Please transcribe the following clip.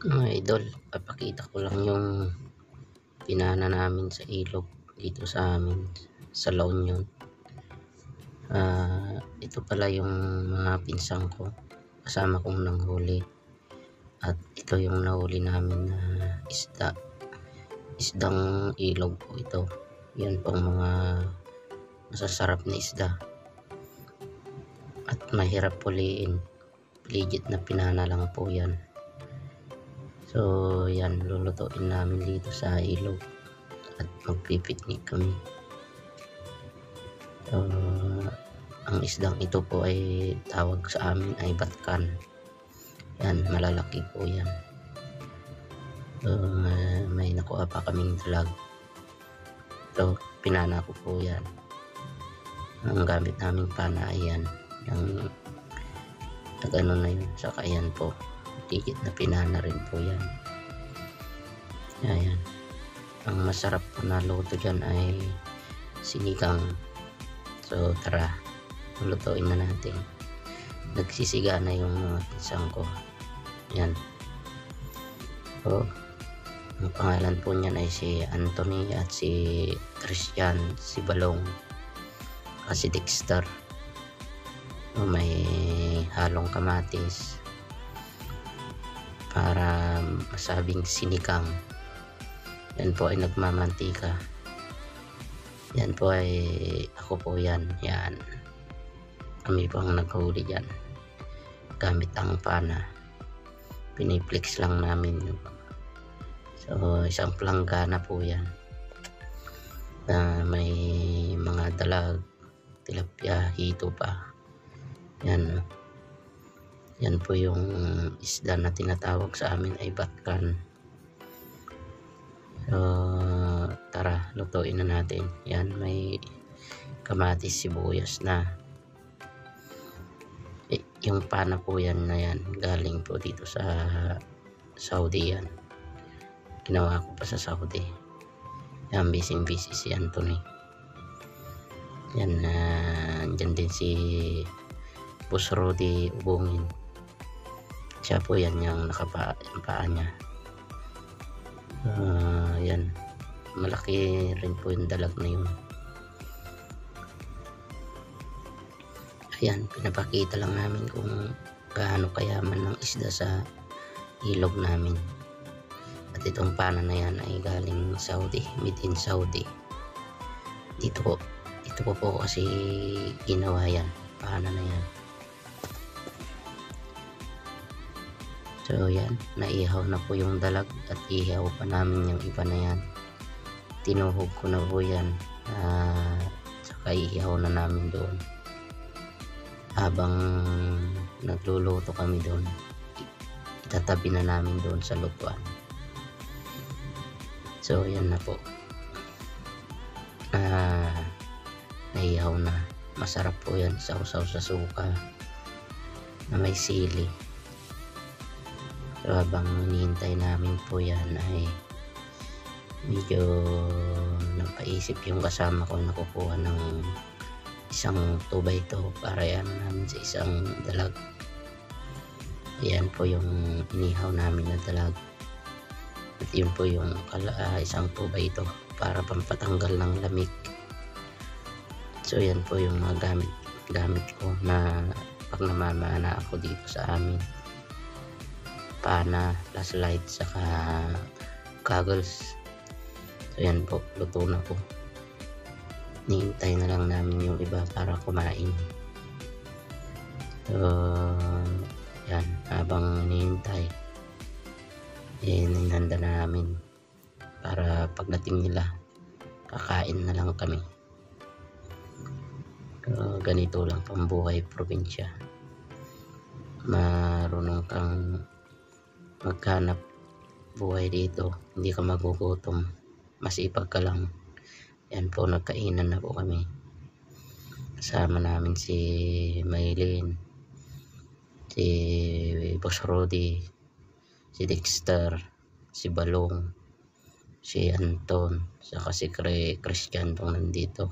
Mga idol, papakita ko lang yung pinana namin sa ilog dito sa amin sa La Union. Ito pala yung mga pinsang ko, kasama kong nanghuli, at ito yung nahuli namin na isdang ilog po ito. Yan pong mga masasarap na isda at mahirap puliin, legit na pinana lang po yan. So yan, lulutuin namin dito sa ilog at magpipiknik kami. So ang isdang ito po ay tawag sa amin ay batkan. Yan, malalaki po yan. So may nakuha pa kaming dalag. So pinana ko po yan. Ang gamit naming pana ay yan, yung ano na yun, saka yan po, digit na pinana rin po yan. Ayan. Ang masarap po na luto dyan ay sinigang. So tara, lutuin na natin. Nagsisiga na yung mga pinsang ko. Yan. So ang pangalan po niyan ay si Anthony at si Christian, si Balong, at si Dexter. So, may halong kamatis para masabing sinigang. Yan po ay nagmamantika. Yan po ay ako po yan. Yan, kami po ang naghuli dyan gamit ang pana. Piniplex lang namin. So isang planggana po yan na may mga dalag, tilapia, hito pa. Yan, yan po yung isda na tinatawag sa amin ay batkan. So tara, lutuin na natin. Yan, may kamatis, sibuyas na. Yung pana po yan na yan, galing po dito sa Saudi yan. Ginawa ko pa sa Saudi. Yan, busy si Anthony. Yan, dyan din si Boss Rudy Ubungin. Siya po yan yung yung paa niya. Yan, malaki rin po yung dalag na yun. Ayan, pinapakita lang namin kung gaano kayaman ng isda sa ilog namin. At itong pana na yan ay galing Saudi, made in Saudi. Dito po kasi ginawa yan, pana na yan. So yan, naihaw na po yung dalag at ihaw pa namin yung iba na yan. Tinuhog ko na po yan, saka ihaw na namin doon. Habang nagluluto kami doon, itatabi na namin doon sa lutuan. So yan na po, naihaw na. Masarap po yan, sausaw sa suka na may sili. So habang hinihintay namin po yan ay medyo napaisip yung kasama ko na kukuha ng isang 2x2 para yan namin sa isang dalag. Ayan po yung inihaw namin na dalag. At yun po yung isang 2x2 para pampatanggal ng lamig. So yan po yung mga gamit ko na pag namamana ako dito sa amin. Pana, flashlight, saka goggles. So yan po, luto na po. Nihintay na lang namin yung iba para kumain. So yan, habang nihintay, ninanda na namin para pagdating nila kakain na lang kami. Ganito lang pambuhay probinsya. Marunong kang maghanap buhay dito, hindi ka magugutom, masipag ka lang. Yan po, nagkainan na po kami. Kasama namin si Maylin, si Boss Rudy, si Dexter, si Balong, si Anton, saka si Christian pong nandito.